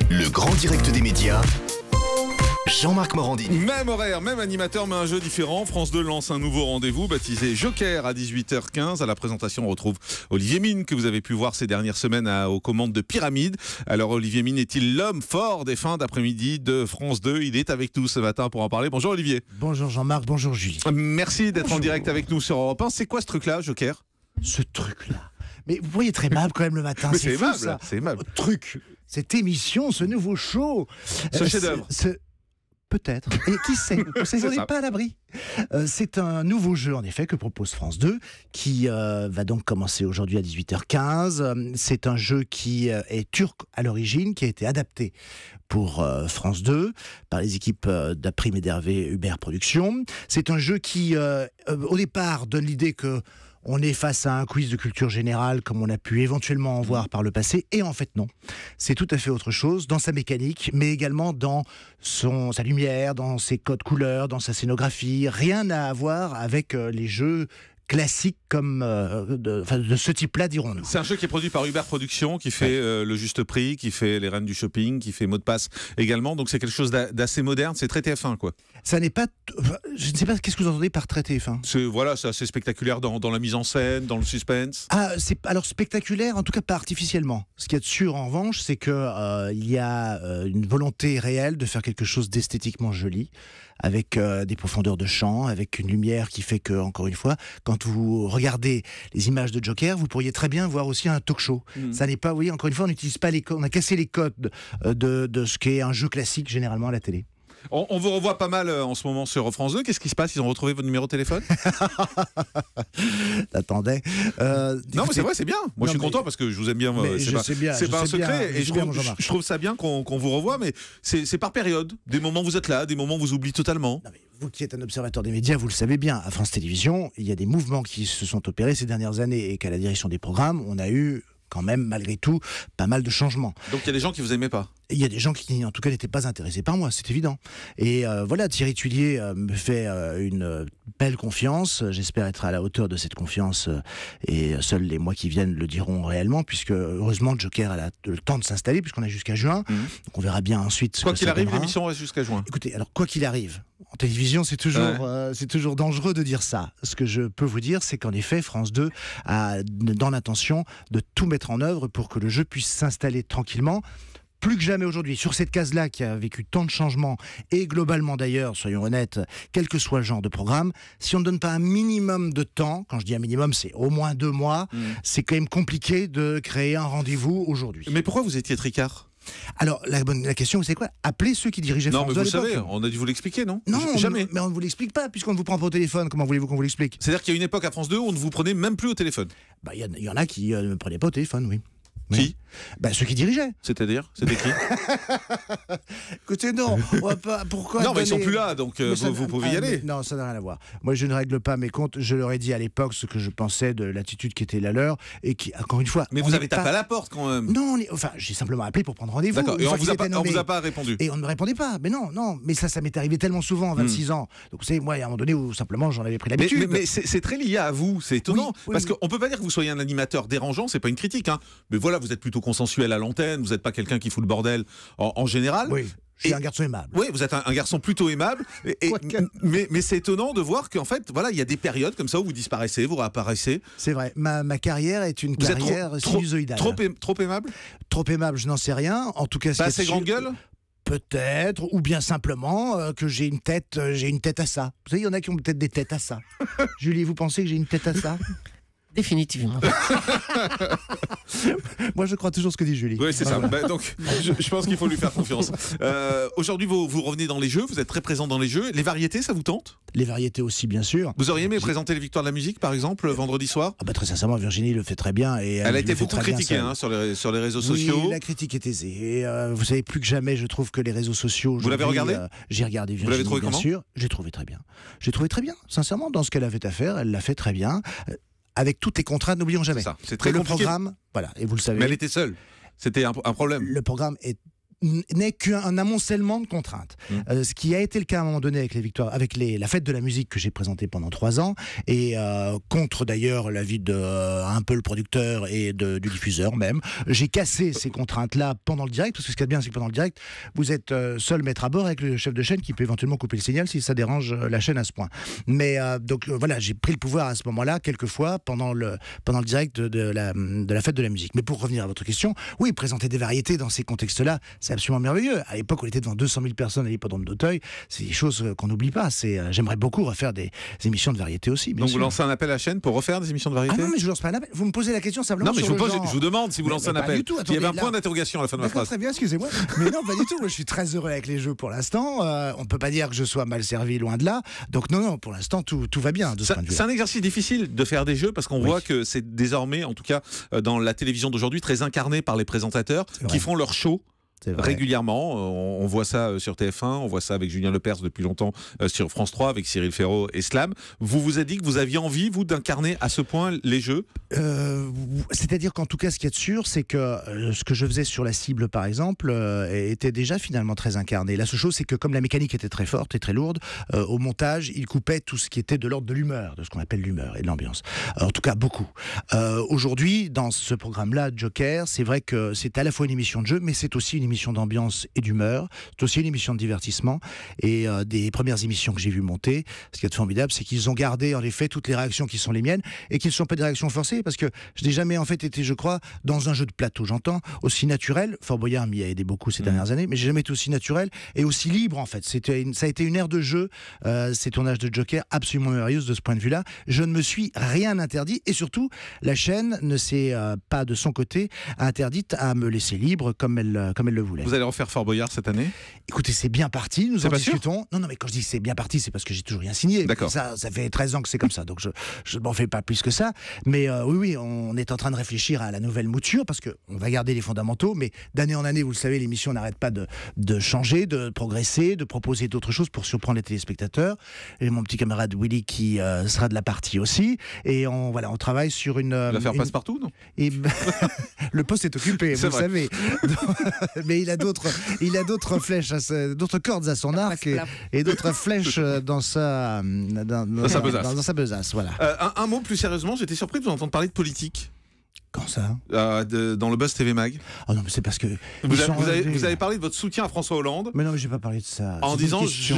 Le grand direct des médias, Jean-Marc Morandini. Même horaire, même animateur, mais un jeu différent. France 2 lance un nouveau rendez-vous baptisé Joker à 18h15. À la présentation, on retrouve Olivier Mine, que vous avez pu voir ces dernières semaines aux commandes de Pyramide. Alors, Olivier Mine est-il l'homme fort des fins d'après-midi de France 2 ? Il est avec nous ce matin pour en parler. Bonjour Olivier. Bonjour Jean-Marc, bonjour Julie. Merci d'être en direct avec nous sur Europe 1. C'est quoi ce truc-là, Joker ? Ce truc-là. Mais vous voyez, très aimable quand même le matin. Mais c'est fou, aimable, ça. c'est aimable. Truc, cette émission, ce nouveau show. Ce chef-d'œuvre. Peut-être. Et qui sait ? On n'est ça. pas à l'abri. C'est un nouveau jeu, en effet, que propose France 2, qui va donc commencer aujourd'hui à 18h15. C'est un jeu qui est turc à l'origine, qui a été adapté pour France 2 par les équipes d'Aprim et d'Hervé Hubert Productions. C'est un jeu qui, au départ, donne l'idée que on est face à un quiz de culture générale comme on a pu éventuellement en voir par le passé, et en fait non. C'est tout à fait autre chose dans sa mécanique, mais également dans sa lumière, dans ses codes couleurs, dans sa scénographie. Rien à voir avec les jeux classiques comme de ce type-là, dirons-nous. C'est un jeu qui est produit par Hubert Productions, qui fait le juste prix, qui fait les reines du shopping, qui fait mot de passe également. Donc c'est quelque chose d'assez moderne. C'est très TF1, quoi. Ça n'est pas... Je ne sais pas, qu'est-ce que vous entendez par très TF1 ? C'est assez spectaculaire dans la mise en scène, dans le suspense. Alors spectaculaire, en tout cas pas artificiellement. Ce qui est sûr en revanche, c'est que il y a une volonté réelle de faire quelque chose d'esthétiquement joli, avec des profondeurs de champ, avec une lumière qui fait que, encore une fois, quand vous regardez les images de Joker, vous pourriez très bien voir aussi un talk show. Ça n'est pas, vous voyez, encore une fois, on n'utilise pas les codes, on a cassé les codes de ce qu'est un jeu classique généralement à la télé. On vous revoit pas mal en ce moment sur France 2. Qu'est-ce qui se passe ? Ils ont retrouvé votre numéro de téléphone ? T'attendais. Non, mais c'est vrai, c'est bien. Moi, je suis content parce que je vous aime bien. C'est pas un secret. Et je trouve ça bien qu'on vous revoie, mais c'est par période. Des moments vous êtes là, des moments vous oubliez totalement. Non, mais vous qui êtes un observateur des médias, vous le savez bien. À France Télévisions, il y a des mouvements qui se sont opérés ces dernières années, et qu'à la direction des programmes, on a eu quand même, malgré tout, pas mal de changements. Donc il y a des gens qui vous aimaient pas ? Il y a des gens qui, en tout cas, n'étaient pas intéressés par moi, c'est évident. Et voilà, Thierry Tuillier me fait une belle confiance. J'espère être à la hauteur de cette confiance, et seuls les mois qui viennent le diront réellement, puisque heureusement, Joker a le temps de s'installer, puisqu'on est jusqu'à juin. Donc on verra bien ensuite. Quoi qu'il arrive, l'émission reste jusqu'à juin. Écoutez, alors quoi qu'il arrive, en télévision, c'est toujours dangereux de dire ça. Ce que je peux vous dire, c'est qu'en effet, France 2 a dans l'intention de tout mettre en œuvre pour que le jeu puisse s'installer tranquillement. Plus que jamais aujourd'hui, sur cette case-là qui a vécu tant de changements, et globalement d'ailleurs, soyons honnêtes, quel que soit le genre de programme, si on ne donne pas un minimum de temps, quand je dis un minimum, c'est au moins 2 mois, c'est quand même compliqué de créer un rendez-vous aujourd'hui. Mais pourquoi vous étiez tricard ? Alors, la question, c'est quoi ? Appelez ceux qui dirigeaient France 2 Non, mais vous à l'époque. savez, on a dû vous l'expliquer, non ? Non, jamais. Mais on ne vous l'explique pas, puisqu'on ne vous prend pas au téléphone. Comment voulez-vous qu'on vous l'explique ? C'est-à-dire qu'il y a une époque à France 2 où on ne vous prenait même plus au téléphone. Il y en a qui ne me prenaient pas au téléphone, oui. Qui ? Ceux qui dirigeaient. C'est-à-dire ? C'était qui ? Écoutez, non, on va pas. Pourquoi Non, mais ils sont plus là, donc vous pouvez y aller. Non, ça n'a rien à voir. Moi, je ne règle pas mes comptes. Je leur ai dit à l'époque ce que je pensais de l'attitude qui était la leur, et qui, encore une fois. Mais vous avez tapé à la porte quand même. Non, j'ai simplement appelé pour prendre rendez-vous. D'accord, et on vous a pas répondu. Et on ne me répondait pas. Mais non, mais ça m'est arrivé tellement souvent, 26 ans. Donc, vous savez, moi, à un moment donné où simplement j'en avais pris l'habitude. Mais c'est très lié à vous, c'est étonnant. Parce qu'on peut pas dire que vous soyez un animateur dérangeant, c'est pas une critique, hein. Mais voilà, vous êtes plutôt consensuel à l'antenne, vous n'êtes pas quelqu'un qui fout le bordel en général. Oui. Je suis un garçon aimable. Oui, vous êtes un garçon plutôt aimable. Mais c'est étonnant de voir qu'en fait, voilà, il y a des périodes comme ça où vous disparaissez, vous réapparaissez. C'est vrai. Ma carrière est une carrière sinusoïdale. Trop aimable ? Trop aimable, je n'en sais rien. En tout cas, pas assez grande gueule ? Peut-être, ou bien simplement que j'ai une tête à ça. Vous savez, il y en a qui ont peut-être des têtes à ça. Julie, vous pensez que j'ai une tête à ça ? Définitivement. Moi, je crois toujours ce que dit Julie. Oui, c'est ça. Donc, je pense qu'il faut lui faire confiance. Aujourd'hui, vous revenez dans les jeux, vous êtes très présent dans les jeux. Les variétés, ça vous tente ? Les variétés aussi, bien sûr. Vous auriez aimé présenter les Victoires de la musique, par exemple, vendredi soir ? Très sincèrement, Virginie le fait très bien. Et elle a été beaucoup critiquée sur les réseaux sociaux. Oui, la critique est aisée. Et, vous savez, plus que jamais, je trouve que les réseaux sociaux... Vous l'avez regardé ? J'ai regardé Virginie, vous l'avez trouvé bien comment ? sûr. J'ai trouvé très bien. Sincèrement, dans ce qu'elle avait à faire, elle l'a fait très bien. Avec toutes les contraintes, n'oublions jamais. C'est très compliqué. Le programme, voilà, et vous le savez. Mais elle était seule. C'était un problème. Le programme est n'est qu'un amoncellement de contraintes. Ce qui a été le cas à un moment donné avec les victoires, avec la fête de la musique que j'ai présentée pendant 3 ans, et contre d'ailleurs l'avis de un peu le producteur et du diffuseur même, j'ai cassé ces contraintes-là pendant le direct, parce que ce qui est bien, c'est que pendant le direct, vous êtes seul maître à bord avec le chef de chaîne qui peut éventuellement couper le signal si ça dérange la chaîne à ce point. Mais donc voilà, j'ai pris le pouvoir à ce moment-là, quelquefois, pendant le direct de la fête de la musique. Mais pour revenir à votre question, oui, présenter des variétés dans ces contextes-là, c'est absolument merveilleux. À l'époque, on était devant 200 000 personnes à l'hippodrome d'Auteuil. C'est des choses qu'on n'oublie pas. J'aimerais beaucoup refaire des émissions de variété aussi. Donc sûr. vous lancez un appel à la chaîne pour refaire des émissions de variété? Ah non, mais je lance pas un appel. Vous me posez la question simplement. Non, mais sur je vous demande si vous lancez un appel. Attendez, il y avait un point d'interrogation à la fin de ma phrase. Très bien, excusez-moi. Mais non, pas du tout. Moi, je suis très heureux avec les jeux pour l'instant. On ne peut pas dire que je sois mal servi, loin de là. Donc non, pour l'instant, tout va bien de ce point de vue. C'est un exercice difficile de faire des jeux parce qu'on voit que c'est désormais, en tout cas dans la télévision d'aujourd'hui, très incarné par les présentateurs qui font leur show régulièrement. On voit ça sur TF1, on voit ça avec Julien Lepers depuis longtemps sur France 3 avec Cyril Ferraud et Slam. Vous vous êtes dit que vous aviez envie, vous, d'incarner à ce point les jeux? C'est-à-dire qu'en tout cas, ce qu'il y a de sûr, c'est que ce que je faisais sur La Cible, par exemple, était déjà finalement très incarné. La seule chose, c'est que comme la mécanique était très forte et très lourde, au montage, il coupait tout ce qui était de l'ordre de l'humeur, de ce qu'on appelle l'humeur et de l'ambiance. En tout cas, beaucoup. Aujourd'hui, dans ce programme-là, Joker, c'est vrai que c'est à la fois une émission de jeu, mais c'est aussi une émission d'ambiance et d'humeur. C'est aussi une émission de divertissement. Et des premières émissions que j'ai vues monter, ce qui est formidable, c'est qu'ils ont gardé en effet toutes les réactions qui sont les miennes et qui ne sont pas des réactions forcées, parce que je n'ai jamais en fait été, je crois, dans un jeu de plateau, j'entends, aussi naturel. Fort Boyard m'y a aidé beaucoup ces dernières années, mais j'ai jamais été aussi naturel et aussi libre en fait. Ça a été une ère de jeu, ces tournages de Joker, absolument merveilleuse de ce point de vue-là. Je ne me suis rien interdit et surtout, la chaîne ne s'est pas de son côté interdite à me laisser libre comme elle le voulait. Vous allez refaire Fort Boyard cette année? Écoutez, c'est bien parti, nous en discutons. Sûr? Non, mais quand je dis c'est bien parti, c'est parce que j'ai toujours rien signé. Ça fait 13 ans que c'est comme ça, donc je ne m'en fais pas plus que ça. Mais oui, on est en train de réfléchir à la nouvelle mouture, parce qu'on va garder les fondamentaux, mais d'année en année, vous le savez, l'émission n'arrête pas de changer, de progresser, de proposer d'autres choses pour surprendre les téléspectateurs. Et mon petit camarade Willy qui sera de la partie aussi. Et on travaille sur une... L'affaire Passe-Partout, non? Et le poste est occupé, vous le savez. Mais il a d'autres flèches, d'autres cordes à son arc et d'autres flèches dans sa besace. Voilà. Un mot plus sérieusement, j'étais surpris de vous entendre parler de politique. Quand ça? Dans le Buzz TV Mag. Oh non, mais c'est parce que... Vous avez parlé de votre soutien à François Hollande. Mais non, mais j'ai pas parlé de ça. En disant, je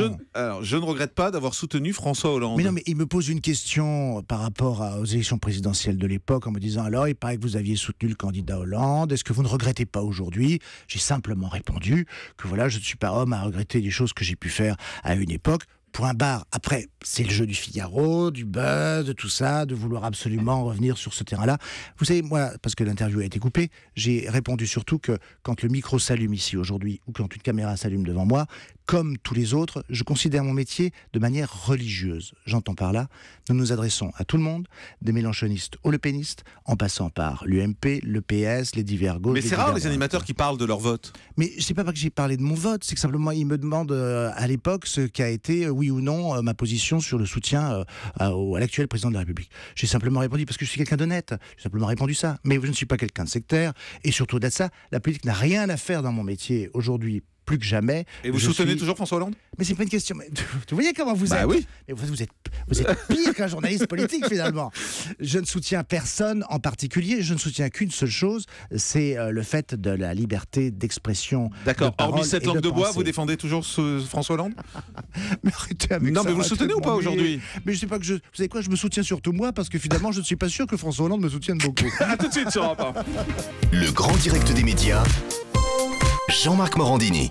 ne regrette pas d'avoir soutenu François Hollande. Mais non, mais il me pose une question par rapport aux élections présidentielles de l'époque, en me disant, alors, il paraît que vous aviez soutenu le candidat Hollande, est-ce que vous ne regrettez pas aujourd'hui? J'ai simplement répondu que voilà, je ne suis pas homme à regretter des choses que j'ai pu faire à une époque. Point barre. Après, c'est le jeu du Figaro, du buzz, de tout ça, de vouloir absolument revenir sur ce terrain-là. Vous savez, moi, parce que l'interview a été coupée, j'ai répondu surtout que quand le micro s'allume ici aujourd'hui, ou quand une caméra s'allume devant moi, comme tous les autres, je considère mon métier de manière religieuse. J'entends par là, nous nous adressons à tout le monde, des mélenchonistes aux lepénistes, en passant par l'UMP, le PS, les divers gauches. Mais c'est rare les animateurs qui paràlent de leur vote. Mais c'est pas que j'ai parlé de mon vote, c'est que simplement ils me demandent à l'époque ce qu'a été, oui ou non, ma position sur le soutien à l'actuel président de la République. J'ai simplement répondu, parce que je suis quelqu'un d'honnête, j'ai simplement répondu ça. Mais je ne suis pas quelqu'un de sectaire, et surtout au-delà de ça, la politique n'a rien à faire dans mon métier aujourd'hui, plus que jamais. Et vous soutenez toujours François Hollande? Mais c'est pas une question. Mais, vous voyez comment vous êtes? Oui. Mais vous êtes pire qu'un journaliste politique finalement. Je ne soutiens personne en particulier. Je ne soutiens qu'une seule chose, c'est le fait de la liberté d'expression. D'accord. Hormis cette langue de bois, vous défendez toujours François Hollande? Mais arrêtez avec ça. Non, mais vous le soutenez ou pas aujourd'hui? Mais je sais pas que vous savez quoi, je me soutiens surtout moi, parce que finalement, je ne suis pas sûr que François Hollande me soutienne beaucoup. À tout de suite sur Europe 1. Le grand direct des médias, Jean-Marc Morandini.